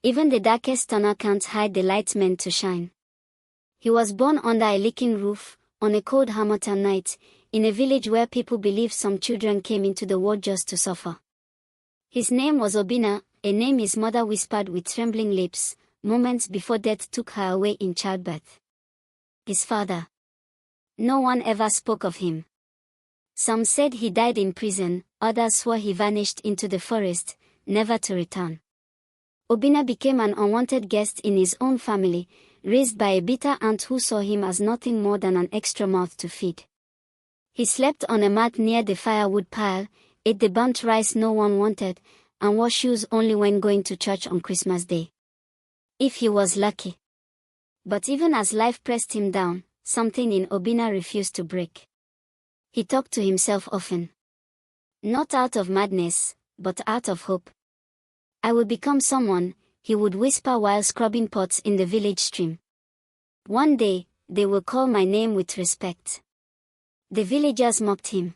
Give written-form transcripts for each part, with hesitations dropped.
Even the darkest tunnel can't hide the light meant to shine. He was born under a leaking roof, on a cold Harmattan night, in a village where people believe some children came into the world just to suffer. His name was Obinna, a name his mother whispered with trembling lips, moments before death took her away in childbirth. His father. No one ever spoke of him. Some said he died in prison, others swore he vanished into the forest, never to return. Obinna became an unwanted guest in his own family, raised by a bitter aunt who saw him as nothing more than an extra mouth to feed. He slept on a mat near the firewood pile, ate the burnt rice no one wanted, and wore shoes only when going to church on Christmas Day. If he was lucky. But even as life pressed him down, something in Obinna refused to break. He talked to himself often. Not out of madness, but out of hope. I will become someone, he would whisper while scrubbing pots in the village stream. One day, they will call my name with respect. The villagers mocked him.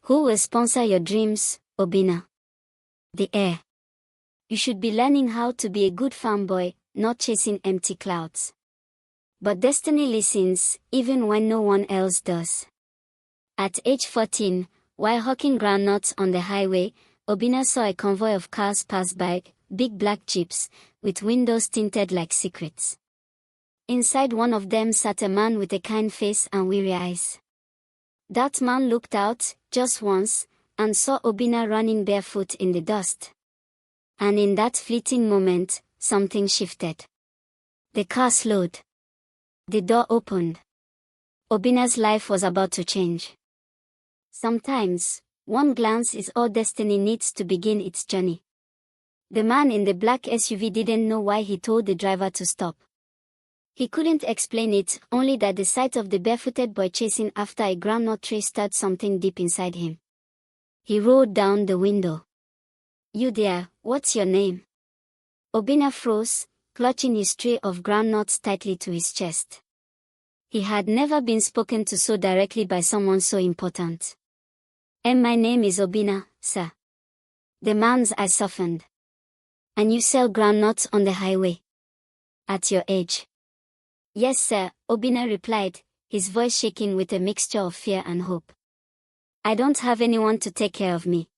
Who will sponsor your dreams, Obinna? The air. You should be learning how to be a good farm boy, not chasing empty clouds. But destiny listens, even when no one else does. At age 14, while hawking groundnuts on the highway, Obinna saw a convoy of cars pass by, big black jeeps, with windows tinted like secrets. Inside one of them sat a man with a kind face and weary eyes. That man looked out, just once, and saw Obinna running barefoot in the dust. And in that fleeting moment, something shifted. The car slowed. The door opened. Obinna's life was about to change. Sometimes, one glance is all destiny needs to begin its journey. The man in the black SUV didn't know why he told the driver to stop. He couldn't explain it, only that the sight of the barefooted boy chasing after a groundnut tray stirred something deep inside him. He rolled down the window. You there, what's your name? Obinna froze, clutching his tray of groundnuts tightly to his chest. He had never been spoken to so directly by someone so important. And my name is Obinna, sir. The man's eyes softened. And you sell groundnuts on the highway? At your age? Yes, sir, Obinna replied, his voice shaking with a mixture of fear and hope. I don't have anyone to take care of me.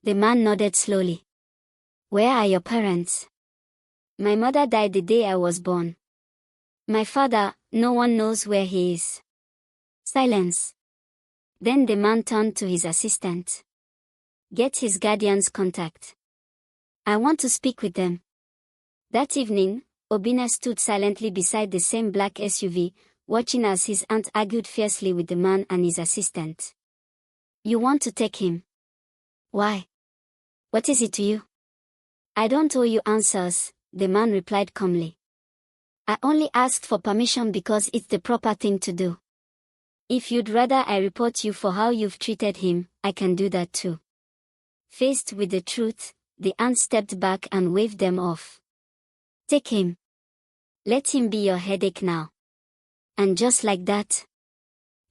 The man nodded slowly. Where are your parents? My mother died the day I was born. My father, no one knows where he is. Silence. Then the man turned to his assistant. Get his guardian's contact. I want to speak with them. That evening, Obinna stood silently beside the same black SUV, watching as his aunt argued fiercely with the man and his assistant. You want to take him? Why? What is it to you? I don't owe you answers, the man replied calmly. I only asked for permission because it's the proper thing to do. If you'd rather I report you for how you've treated him, I can do that too. Faced with the truth, the aunt stepped back and waved them off. Take him. Let him be your headache now. And just like that,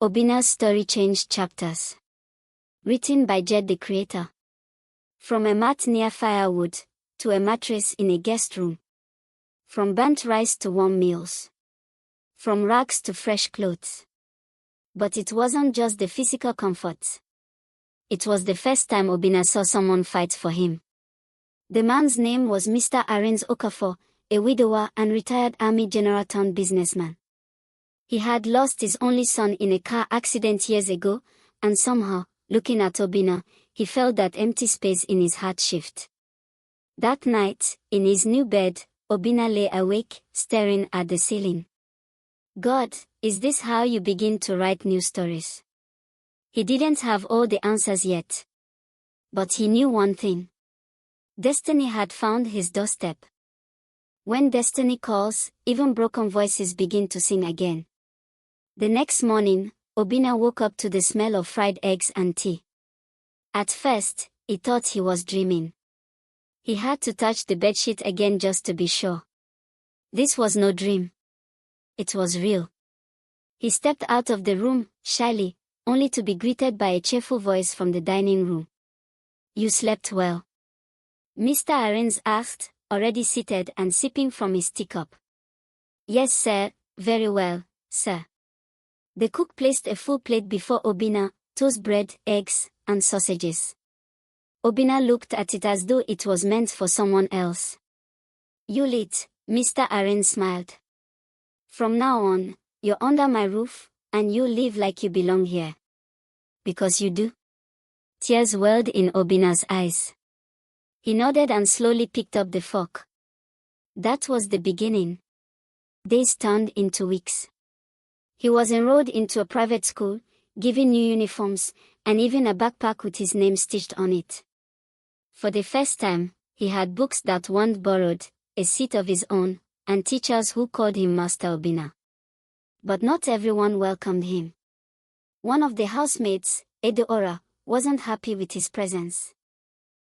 Obinna's story changed chapters. Written by Jed the creator. From a mat near firewood, to a mattress in a guest room. From burnt rice to warm meals. From rags to fresh clothes. But it wasn't just the physical comforts. It was the first time Obinna saw someone fight for him. The man's name was Mr. Arens Okafor, a widower and retired army general turned businessman. He had lost his only son in a car accident years ago, and somehow, looking at Obinna, he felt that empty space in his heart shift. That night, in his new bed, Obinna lay awake, staring at the ceiling. God, is this how you begin to write new stories? He didn't have all the answers yet. But he knew one thing. Destiny had found his doorstep. When destiny calls, even broken voices begin to sing again. The next morning, Obinna woke up to the smell of fried eggs and tea. At first, he thought he was dreaming. He had to touch the bedsheet again just to be sure. This was no dream. It was real. He stepped out of the room, shyly, only to be greeted by a cheerful voice from the dining room. You slept well? Mr. Arens asked, already seated and sipping from his teacup. "Yes, sir, very well, sir." The cook placed a full plate before Obinna, toast bread, eggs, and sausages. Obinna looked at it as though it was meant for someone else. "You'll eat," Mr. Arens smiled. "From now on, you're under my roof, and you'll live like you belong here." "Because you do?" Tears welled in Obinna's eyes. He nodded and slowly picked up the fork. That was the beginning. Days turned into weeks. He was enrolled into a private school, given new uniforms, and even a backpack with his name stitched on it. For the first time, he had books that weren't borrowed, a seat of his own, and teachers who called him Master Obinna. But not everyone welcomed him. One of the housemates, Edeora, wasn't happy with his presence.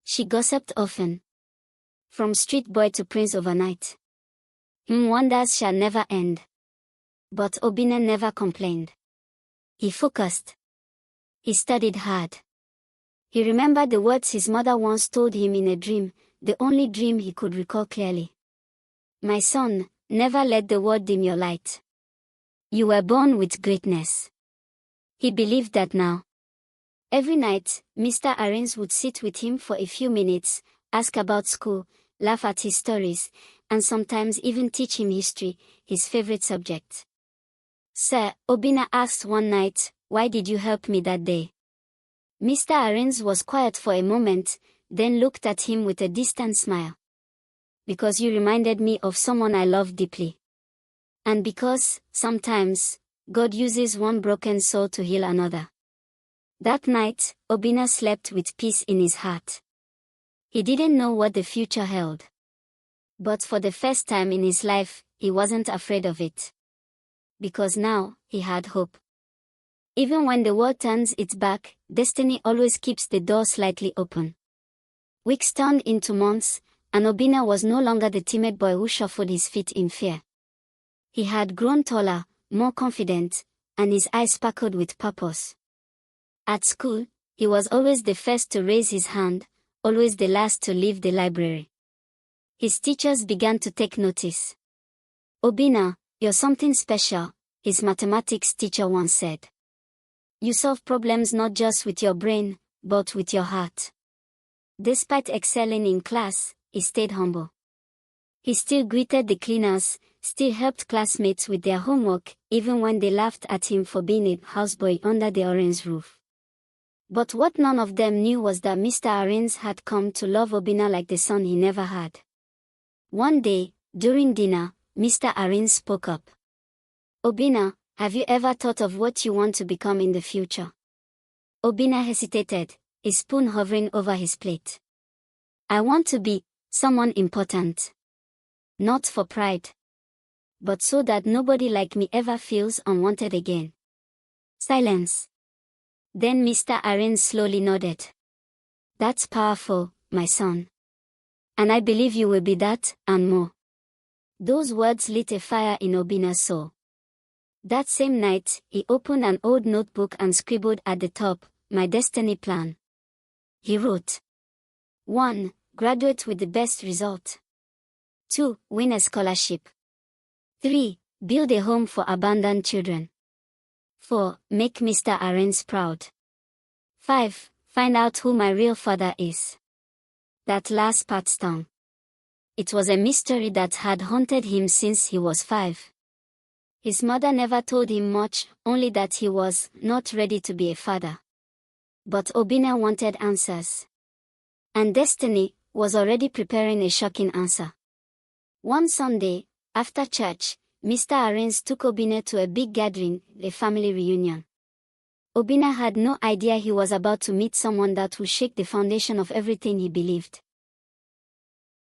She gossiped often. From street boy to prince overnight. Wonders shall never end. But Obinna never complained. He focused. He studied hard. He remembered the words his mother once told him in a dream, the only dream he could recall clearly. "My son, never let the world dim your light. You were born with greatness." He believed that now. Every night, Mr. Arens would sit with him for a few minutes, ask about school, laugh at his stories, and sometimes even teach him history, his favorite subject. "Sir," Obinna asked one night, "why did you help me that day?" Mr. Arens was quiet for a moment, then looked at him with a distant smile. "Because you reminded me of someone I love deeply. And because, sometimes, God uses one broken soul to heal another." That night, Obinna slept with peace in his heart. He didn't know what the future held. But for the first time in his life, he wasn't afraid of it. Because now, he had hope. Even when the world turns its back, destiny always keeps the door slightly open. Weeks turned into months, and Obinna was no longer the timid boy who shuffled his feet in fear. He had grown taller, more confident, and his eyes sparkled with purpose. At school, he was always the first to raise his hand, always the last to leave the library. His teachers began to take notice. "Obinna, you're something special," his mathematics teacher once said. "You solve problems not just with your brain, but with your heart." Despite excelling in class, he stayed humble. He still greeted the cleaners, still helped classmates with their homework, even when they laughed at him for being a houseboy under the orange roof. But what none of them knew was that Mr. Arens had come to love Obinna like the son he never had. One day, during dinner, Mr. Arens spoke up. "Obinna, have you ever thought of what you want to become in the future?" Obinna hesitated, his spoon hovering over his plate. "I want to be someone important. Not for pride. But so that nobody like me ever feels unwanted again." Silence. Then Mr. Arens slowly nodded. "That's powerful, my son. And I believe you will be that, and more." Those words lit a fire in Obinna's soul. That same night, he opened an old notebook and scribbled at the top, "My destiny plan." He wrote. 1. Graduate with the best result. 2. Win a scholarship. 3. Build a home for abandoned children. 4. Make Mr. Arens proud. 5. Find out who my real father is. That last part stung. It was a mystery that had haunted him since he was 5. His mother never told him much, only that he was not ready to be a father. But Obinna wanted answers. And destiny was already preparing a shocking answer. One Sunday, after church, Mr. Arens took Obinna to a big gathering, a family reunion. Obinna had no idea he was about to meet someone that would shake the foundation of everything he believed.